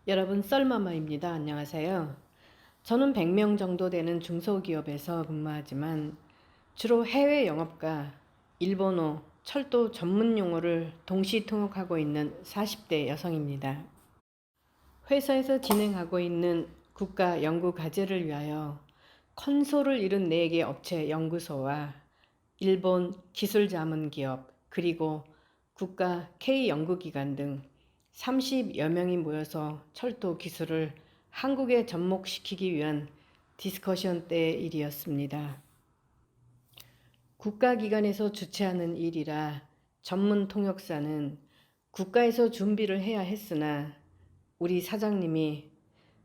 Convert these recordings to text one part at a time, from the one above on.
여러분, 썰마마입니다. 안녕하세요. 저는 100명 정도 되는 중소기업에서 근무하지만 주로 해외 영업과 일본어, 철도 전문 용어를 동시 통역하고 있는 40대 여성입니다. 회사에서 진행하고 있는 국가 연구 과제를 위하여 컨소를 이룬 4개 업체 연구소와 일본 기술자문기업 그리고 국가 K연구기관 등 30여 명이 모여서 철도 기술을 한국에 접목시키기 위한 디스커션 때의 일이었습니다. 국가기관에서 주최하는 일이라 전문 통역사는 국가에서 준비를 해야 했으나 우리 사장님이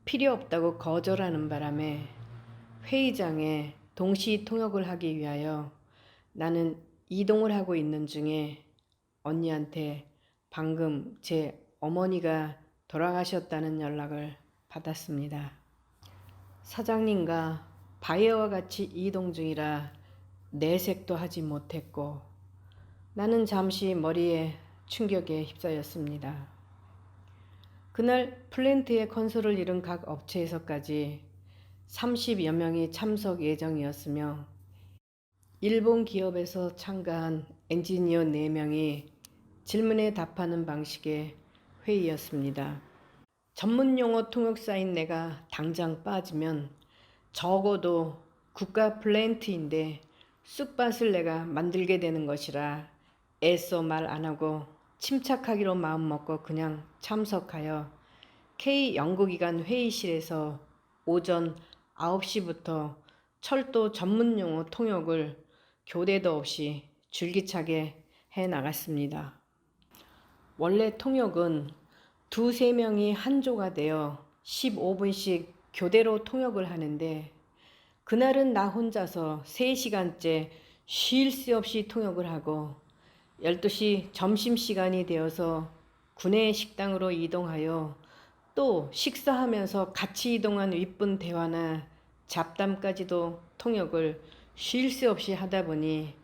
필요 없다고 거절하는 바람에 회의장에 동시 통역을 하기 위하여 나는 이동을 하고 있는 중에 언니한테 방금 제 어머니가 돌아가셨다는 연락을 받았습니다. 사장님과 바이어와 같이 이동 중이라 내색도 하지 못했고 나는 잠시 머리에 충격에 휩싸였습니다. 그날 플랜트의 건설을 이룬 각 업체에서까지 30여 명이 참석 예정이었으며 일본 기업에서 참가한 엔지니어 4명이 질문에 답하는 방식의 회의였습니다. 전문용어 통역사인 내가 당장 빠지면 적어도 국가 플랜트인데 쑥밭을 내가 만들게 되는 것이라 애써 말 안하고 침착하기로 마음먹고 그냥 참석하여 K연구기관 회의실에서 오전 9시부터 철도 전문용어 통역을 교대도 없이 줄기차게 해 나갔습니다. 원래 통역은 2~3명이 한 조가 되어 15분씩 교대로 통역을 하는데 그날은 나 혼자서 3시간째 쉴 새 없이 통역을 하고 12시 점심시간이 되어서 구내 식당으로 이동하여 또 식사하면서 같이 이동한 윗분 대화나 잡담까지도 통역을 쉴 새 없이 하다 보니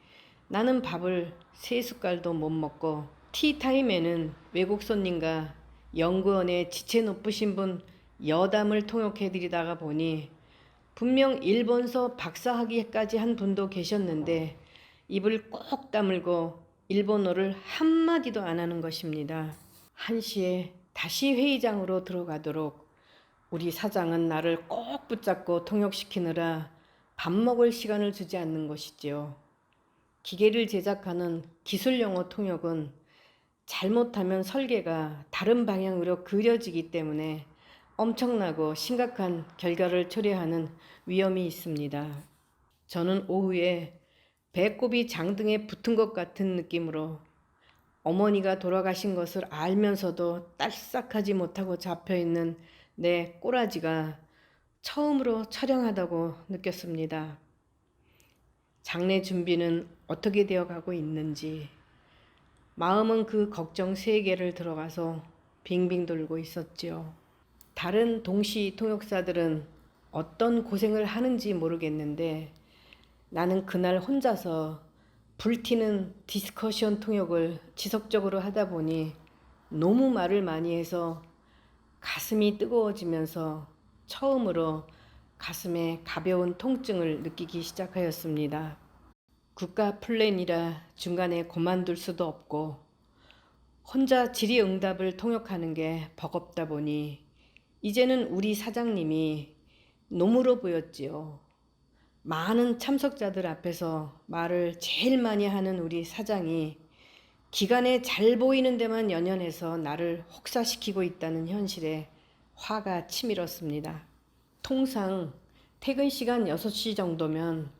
나는 밥을 3숟갈도 못 먹고 티타임에는 외국 손님과 연구원의 지체 높으신 분 여담을 통역해드리다가 보니 분명 일본서 박사학위까지 한 분도 계셨는데 입을 꼭 다물고 일본어를 한마디도 안 하는 것입니다. 1시에 다시 회의장으로 들어가도록 우리 사장은 나를 꼭 붙잡고 통역시키느라 밥 먹을 시간을 주지 않는 것이지요. 기계를 제작하는 기술용어 통역은 잘못하면 설계가 다른 방향으로 그려지기 때문에 엄청나고 심각한 결과를 초래하는 위험이 있습니다. 저는 오후에 배꼽이 장등에 붙은 것 같은 느낌으로 어머니가 돌아가신 것을 알면서도 딸싹하지 못하고 잡혀있는 내 꼬라지가 처음으로 처량하다고 느꼈습니다. 장례 준비는 어떻게 되어가고 있는지 마음은 그 걱정 세계를 들어가서 빙빙 돌고 있었지요. 다른 동시 통역사들은 어떤 고생을 하는지 모르겠는데 나는 그날 혼자서 불티는 디스커션 통역을 지속적으로 하다 보니 너무 말을 많이 해서 가슴이 뜨거워지면서 처음으로 가슴에 가벼운 통증을 느끼기 시작하였습니다. 국가 플랜이라 중간에 그만둘 수도 없고 혼자 질의응답을 통역하는 게 버겁다 보니 이제는 우리 사장님이 노무러 보였지요. 많은 참석자들 앞에서 말을 제일 많이 하는 우리 사장이 기간에 잘 보이는 데만 연연해서 나를 혹사시키고 있다는 현실에 화가 치밀었습니다. 통상 퇴근 시간 6시 정도면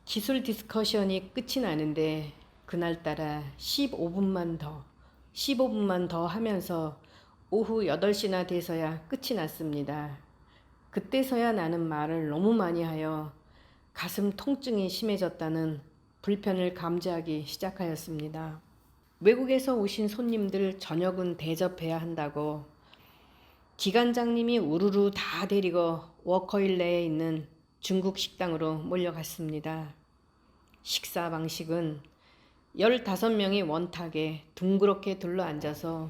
기술 디스커션이 끝이 나는데 그날따라 15분만 더 하면서 오후 8시나 돼서야 끝이 났습니다. 그때서야 나는 말을 너무 많이 하여 가슴 통증이 심해졌다는 불편을 감지하기 시작하였습니다. 외국에서 오신 손님들 저녁은 대접해야 한다고 기관장님이 우르르 다 데리고 워커힐 내에 있는 중국 식당으로 몰려갔습니다. 식사 방식은 15명이 원탁에 둥그렇게 둘러앉아서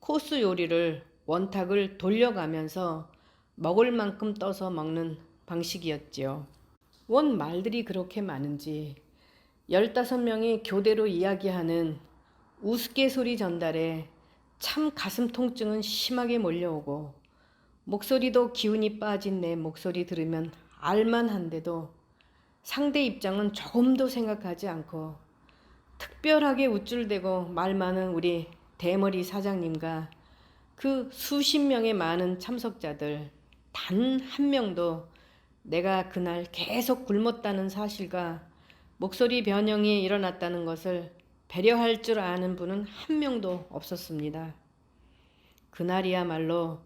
코스 요리를 원탁을 돌려가면서 먹을 만큼 떠서 먹는 방식이었지요. 원 말들이 그렇게 많은지 15명이 교대로 이야기하는 우스갯소리 전달에 참 가슴 통증은 심하게 몰려오고, 목소리도 기운이 빠진 내 목소리 들으면 알만한데도 상대 입장은 조금도 생각하지 않고 특별하게 우쭐대고 말 많은 우리 대머리 사장님과 그 수십 명의 많은 참석자들 단 한 명도 내가 그날 계속 굶었다는 사실과 목소리 변형이 일어났다는 것을 배려할 줄 아는 분은 한 명도 없었습니다. 그날이야말로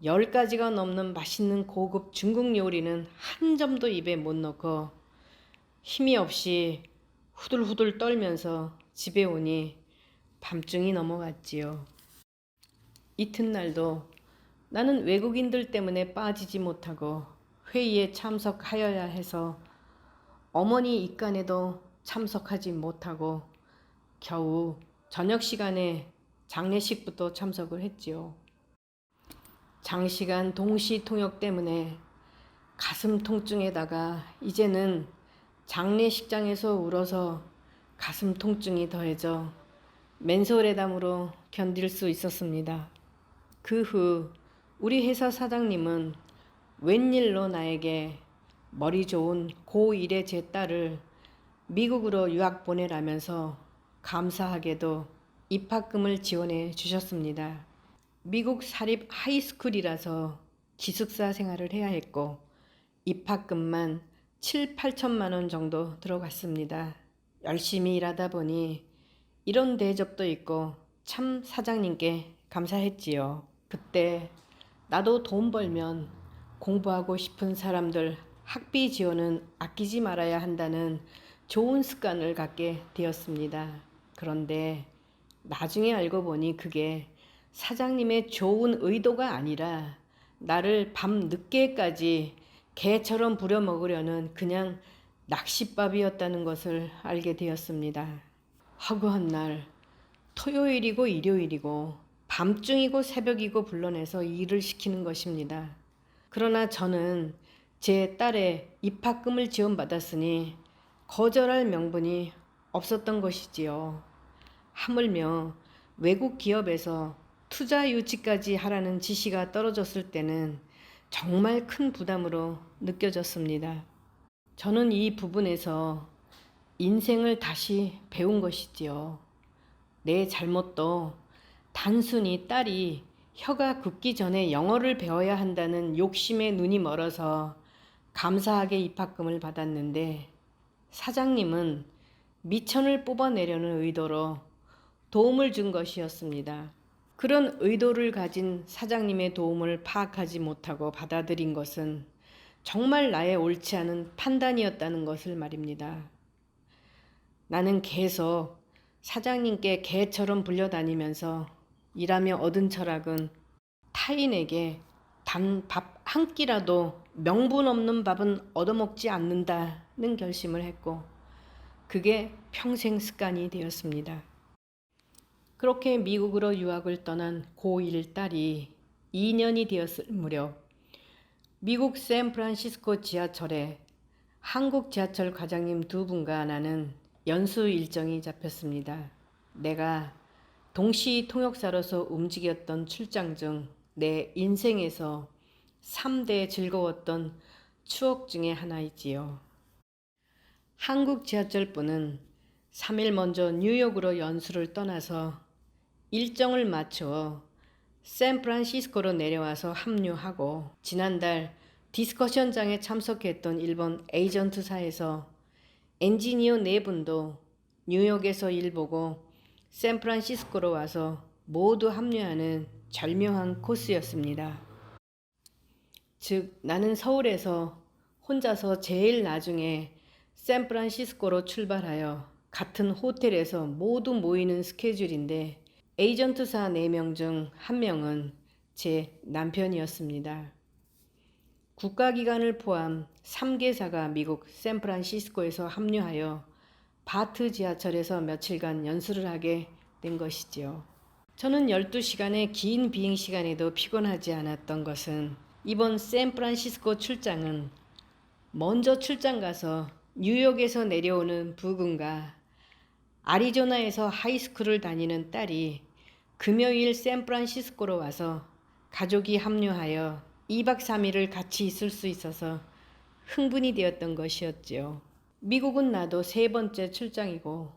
10가지가 넘는 맛있는 고급 중국 요리는 한 점도 입에 못 넣고 힘이 없이 후들후들 떨면서 집에 오니 밤중이 넘어갔지요. 이튿날도 나는 외국인들 때문에 빠지지 못하고 회의에 참석하여야 해서 어머니 입간에도 참석하지 못하고 겨우 저녁 시간에 장례식부터 참석을 했지요. 장시간 동시 통역 때문에 가슴 통증에다가 이제는 장례식장에서 울어서 가슴 통증이 더해져 맨솔에담으로 견딜 수 있었습니다. 그 후 우리 회사 사장님은 웬일로 나에게 머리 좋은 고1의 제 딸을 미국으로 유학 보내라면서 감사하게도 입학금을 지원해 주셨습니다. 미국 사립 하이스쿨이라서 기숙사 생활을 해야 했고 입학금만 7, 8천만 원 정도 들어갔습니다. 열심히 일하다 보니 이런 대접도 있고 참 사장님께 감사했지요. 그때 나도 돈 벌면 공부하고 싶은 사람들 학비 지원은 아끼지 말아야 한다는 좋은 습관을 갖게 되었습니다. 그런데 나중에 알고 보니 그게 사장님의 좋은 의도가 아니라 나를 밤 늦게까지 개처럼 부려먹으려는 그냥 낚싯밥이었다는 것을 알게 되었습니다. 허구한 날 토요일이고 일요일이고 밤중이고 새벽이고 불러내서 일을 시키는 것입니다. 그러나 저는 제 딸의 입학금을 지원받았으니 거절할 명분이 없었던 것이지요. 하물며 외국 기업에서 투자 유치까지 하라는 지시가 떨어졌을 때는 정말 큰 부담으로 느껴졌습니다. 저는 이 부분에서 인생을 다시 배운 것이지요. 내 잘못도 단순히 딸이 혀가 굳기 전에 영어를 배워야 한다는 욕심에 눈이 멀어서 감사하게 입학금을 받았는데 사장님은 미천을 뽑아내려는 의도로 도움을 준 것이었습니다. 그런 의도를 가진 사장님의 도움을 파악하지 못하고 받아들인 것은 정말 나의 옳지 않은 판단이었다는 것을 말입니다. 나는 계속 사장님께 개처럼 불려다니면서 일하며 얻은 철학은 타인에게 단 밥 한 끼라도 명분 없는 밥은 얻어먹지 않는다는 결심을 했고 그게 평생 습관이 되었습니다. 그렇게 미국으로 유학을 떠난 고1 딸이 2년이 되었을 무렵 미국 샌프란시스코 지하철에 한국 지하철 과장님 2분과 나는 연수 일정이 잡혔습니다. 내가 동시 통역사로서 움직였던 출장 중 내 인생에서 3대 즐거웠던 추억 중에 하나이지요. 한국 지하철부는 3일 먼저 뉴욕으로 연수를 떠나서 일정을 맞춰 샌프란시스코로 내려와서 합류하고 지난달 디스커션장에 참석했던 일본 에이전트사에서 엔지니어 4분도 뉴욕에서 일 보고 샌프란시스코로 와서 모두 합류하는 절묘한 코스였습니다. 즉 나는 서울에서 혼자서 제일 나중에 샌프란시스코로 출발하여 같은 호텔에서 모두 모이는 스케줄인데 에이전트사 4명 중 1명은 제 남편이었습니다. 국가기관을 포함 3개사가 미국 샌프란시스코에서 합류하여 바트 지하철에서 며칠간 연수를 하게 된 것이지요. 저는 12시간의 긴 비행 시간에도 피곤하지 않았던 것은 이번 샌프란시스코 출장은 먼저 출장 가서 뉴욕에서 내려오는 부군과 아리조나에서 하이스쿨을 다니는 딸이 금요일 샌프란시스코로 와서 가족이 합류하여 2박 3일을 같이 있을 수 있어서 흥분이 되었던 것이었지요. 미국은 나도 3번째 출장이고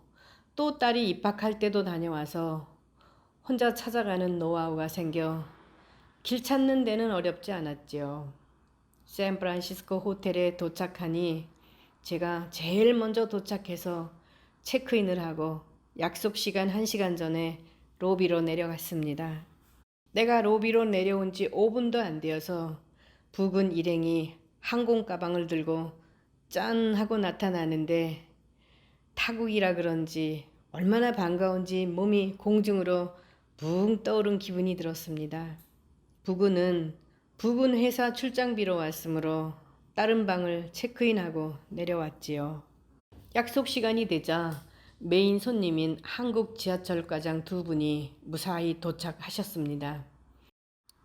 또 딸이 입학할 때도 다녀와서 혼자 찾아가는 노하우가 생겨 길 찾는 데는 어렵지 않았지요. 샌프란시스코 호텔에 도착하니 제가 제일 먼저 도착해서 체크인을 하고 약속 시간 1시간 전에 로비로 내려갔습니다. 내가 로비로 내려온 지 5분도 안 되어서 부근 일행이 항공 가방을 들고 짠 하고 나타나는데 타국이라 그런지 얼마나 반가운지 몸이 공중으로 붕 떠오른 기분이 들었습니다. 부근은 부근 회사 출장비로 왔으므로 다른 방을 체크인하고 내려왔지요. 약속 시간이 되자 메인 손님인 한국 지하철 과장 2분이 무사히 도착하셨습니다.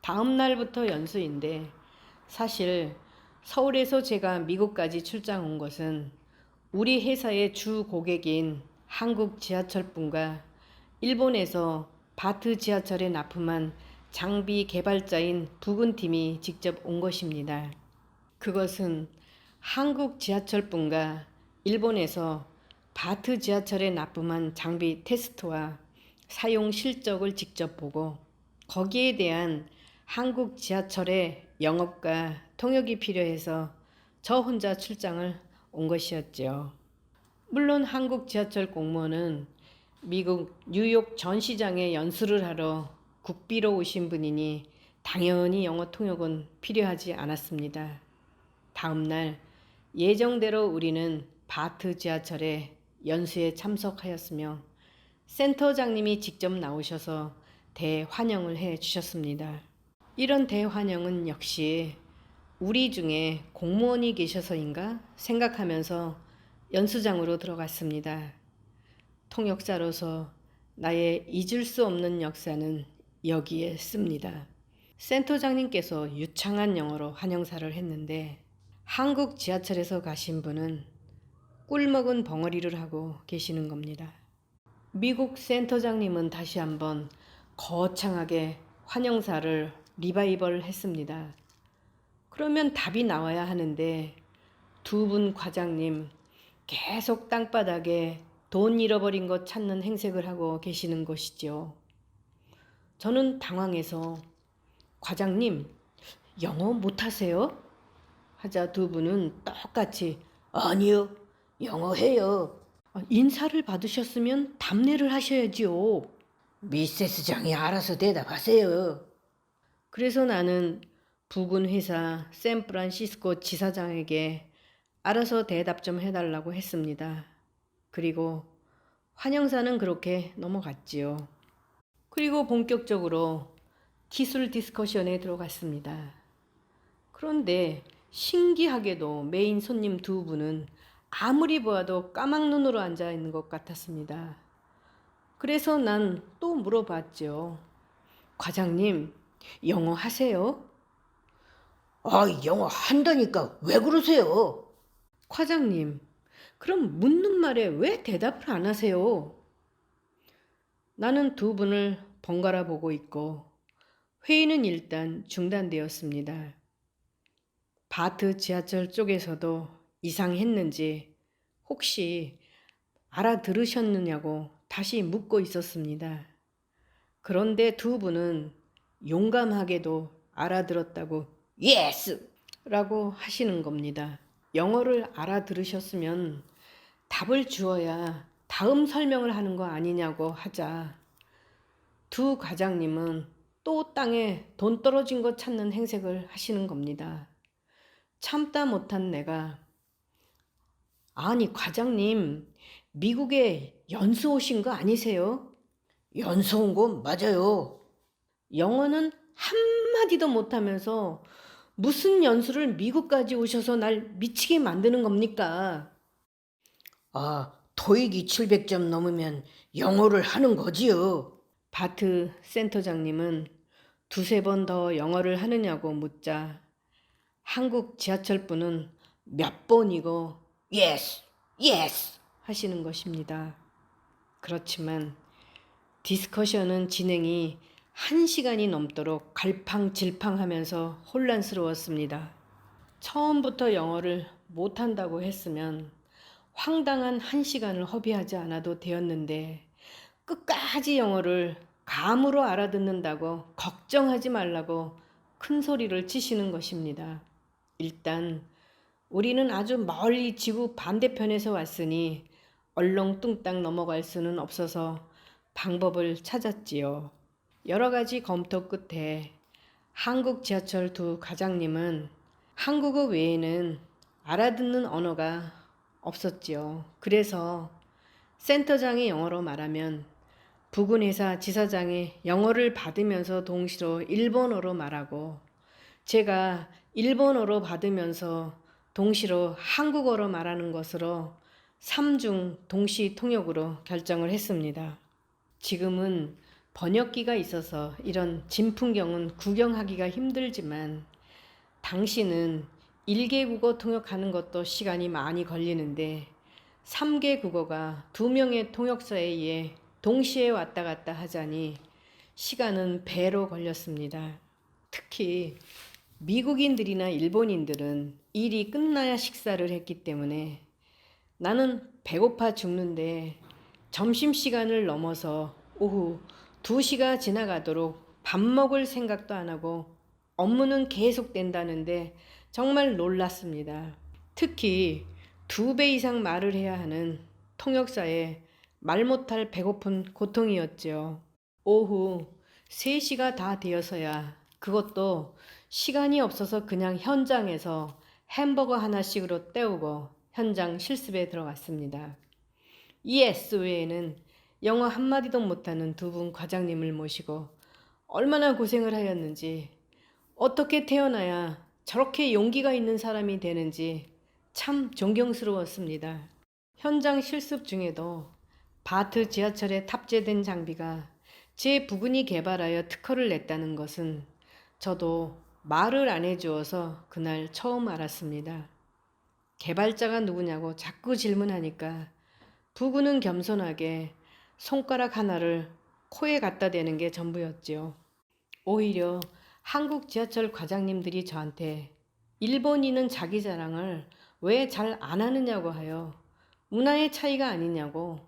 다음 날부터 연수인데 사실 서울에서 제가 미국까지 출장 온 것은 우리 회사의 주 고객인 한국 지하철분과 일본에서 바트 지하철에 납품한 장비 개발자인 부근팀이 직접 온 것입니다. 그것은 한국 지하철분과 일본에서 바트 지하철에 납품한 장비 테스트와 사용 실적을 직접 보고 거기에 대한 한국 지하철의 영업과 통역이 필요해서 저 혼자 출장을 온 것이었죠. 물론 한국 지하철 공무원은 미국 뉴욕 전시장에 연수를 하러 국비로 오신 분이니 당연히 영어 통역은 필요하지 않았습니다. 다음 날 예정대로 우리는 바트 지하철에 연수에 참석하였으며 센터장님이 직접 나오셔서 대환영을 해 주셨습니다. 이런 대환영은 역시 우리 중에 공무원이 계셔서인가 생각하면서 연수장으로 들어갔습니다. 통역사로서 나의 잊을 수 없는 역사는 여기에 씁니다. 센터장님께서 유창한 영어로 환영사를 했는데 한국 지하철에서 가신 분은 꿀먹은 벙어리를 하고 계시는 겁니다. 미국 센터장님은 다시 한번 거창하게 환영사를 리바이벌 했습니다. 그러면 답이 나와야 하는데 2분 과장님 계속 땅바닥에 돈 잃어버린 것 찾는 행색을 하고 계시는 것이죠. 저는 당황해서 과장님 영어 못하세요? 하자 2분은 똑같이 아니요 영어 해요. 인사를 받으셨으면 답례를 하셔야지요. 미세스장이 알아서 대답하세요. 그래서 나는 부근 회사 샌프란시스코 지사장에게 알아서 대답 좀 해달라고 했습니다. 그리고 환영사는 그렇게 넘어갔지요. 그리고 본격적으로 기술 디스커션에 들어갔습니다. 그런데 신기하게도 메인 손님 2분은 아무리 보아도 까막눈으로 앉아 있는 것 같았습니다. 그래서 난 또 물어봤죠. 과장님, 영어 하세요? 영어 한다니까 왜 그러세요? 과장님, 그럼 묻는 말에 왜 대답을 안 하세요? 나는 2분을 번갈아 보고 있고 회의는 일단 중단되었습니다. 바트 지하철 쪽에서도 이상했는지 혹시 알아들으셨느냐고 다시 묻고 있었습니다. 그런데 2분은 용감하게도 알아들었다고 예스! 라고 하시는 겁니다. 영어를 알아들으셨으면 답을 주어야 다음 설명을 하는 거 아니냐고 하자 2 과장님은 또 땅에 돈 떨어진 거 찾는 행색을 하시는 겁니다. 참다 못한 내가 아니 과장님 미국에 연수 오신 거 아니세요? 연수 온 거 맞아요. 영어는 한마디도 못하면서 무슨 연수를 미국까지 오셔서 날 미치게 만드는 겁니까? 토익이 700점 넘으면 영어를 하는 거지요. 바트 센터장님은 두세 번 더 영어를 하느냐고 묻자 한국 지하철분은 몇 번이고 yes, yes 하시는 것입니다. 그렇지만 디스커션은 진행이 1시간이 넘도록 갈팡질팡하면서 혼란스러웠습니다. 처음부터 영어를 못한다고 했으면 황당한 1시간을 허비하지 않아도 되었는데 끝까지 영어를 감으로 알아듣는다고 걱정하지 말라고 큰 소리를 치시는 것입니다. 일단 우리는 아주 멀리 지구 반대편에서 왔으니 얼렁뚱땅 넘어갈 수는 없어서 방법을 찾았지요. 여러 가지 검토 끝에 한국 지하철 두 과장님은 한국어 외에는 알아듣는 언어가 없었지요. 그래서 센터장이 영어로 말하면 부근 회사 지사장이 영어를 받으면서 동시로 일본어로 말하고 제가 일본어로 받으면서 동시로 한국어로 말하는 것으로 3중 동시 통역으로 결정을 했습니다. 지금은 번역기가 있어서 이런 진풍경은 구경하기가 힘들지만 당시는 1개 국어 통역하는 것도 시간이 많이 걸리는데 3개 국어가 2명의 통역사에 의해 동시에 왔다 갔다 하자니 시간은 배로 걸렸습니다. 특히 미국인들이나 일본인들은 일이 끝나야 식사를 했기 때문에 나는 배고파 죽는데 점심시간을 넘어서 오후 2시가 지나가도록 밥 먹을 생각도 안 하고 업무는 계속된다는데 정말 놀랐습니다. 특히 2배 이상 말을 해야 하는 통역사의 말 못할 배고픈 고통이었죠. 오후 3시가 다 되어서야 그것도 시간이 없어서 그냥 현장에서 햄버거 하나씩으로 때우고 현장 실습에 들어갔습니다. 이 S 외에는 영어 한마디도 못하는 두 분 과장님을 모시고 얼마나 고생을 하였는지 어떻게 태어나야 저렇게 용기가 있는 사람이 되는지 참 존경스러웠습니다. 현장 실습 중에도 바트 지하철에 탑재된 장비가 제 부근이 개발하여 특허를 냈다는 것은 저도 말을 안 해주어서 그날 처음 알았습니다. 개발자가 누구냐고 자꾸 질문하니까 부군은 겸손하게 손가락 하나를 코에 갖다 대는 게 전부였지요. 오히려 한국 지하철 과장님들이 저한테 일본인은 자기 자랑을 왜 잘 안 하느냐고 하여 문화의 차이가 아니냐고.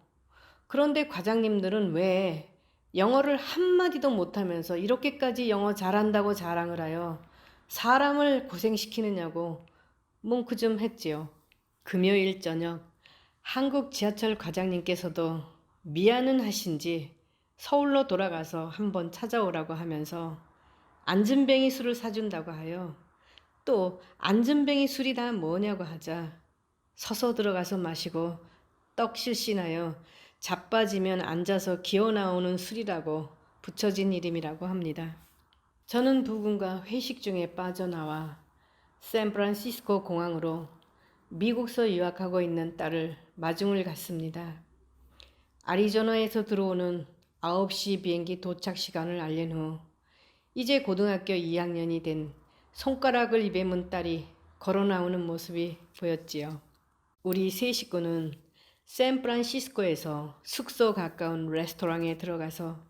그런데 과장님들은 왜 영어를 한마디도 못하면서 이렇게까지 영어 잘한다고 자랑을 하여 사람을 고생시키느냐고 뭉크 좀 했지요. 금요일 저녁 한국 지하철 과장님께서도 미안은 하신지 서울로 돌아가서 한번 찾아오라고 하면서 안전뱅이 술을 사준다고 하여 또 안전뱅이 술이 다 뭐냐고 하자 서서 들어가서 마시고 떡 실신하여 자빠지면 앉아서 기어 나오는 술이라고 붙여진 이름이라고 합니다. 저는 부군과 회식 중에 빠져나와 샌프란시스코 공항으로 미국서 유학하고 있는 딸을 마중을 갔습니다. 아리조나에서 들어오는 9시 비행기 도착 시간을 알린 후 이제 고등학교 2학년이 된 손가락을 입에 문 딸이 걸어 나오는 모습이 보였지요. 우리 세 식구는 샌프란시스코에서 숙소 가까운 레스토랑에 들어가서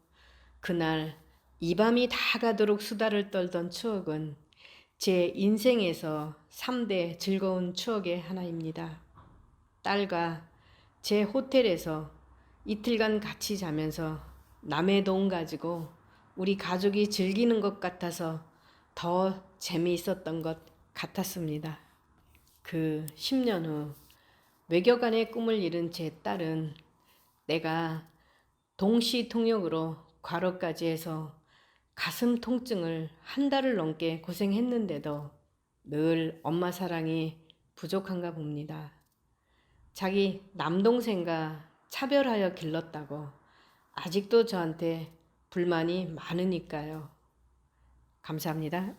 그날 이 밤이 다 가도록 수다를 떨던 추억은 제 인생에서 3대 즐거운 추억의 하나입니다. 딸과 제 호텔에서 이틀간 같이 자면서 남의 돈 가지고 우리 가족이 즐기는 것 같아서 더 재미있었던 것 같았습니다. 그 10년 후 외교관의 꿈을 이룬 제 딸은 내가 동시 통역으로 과로까지 해서 가슴 통증을 한 달을 넘게 고생했는데도 늘 엄마 사랑이 부족한가 봅니다. 자기 남동생과 차별하여 길렀다고 아직도 저한테 불만이 많으니까요. 감사합니다.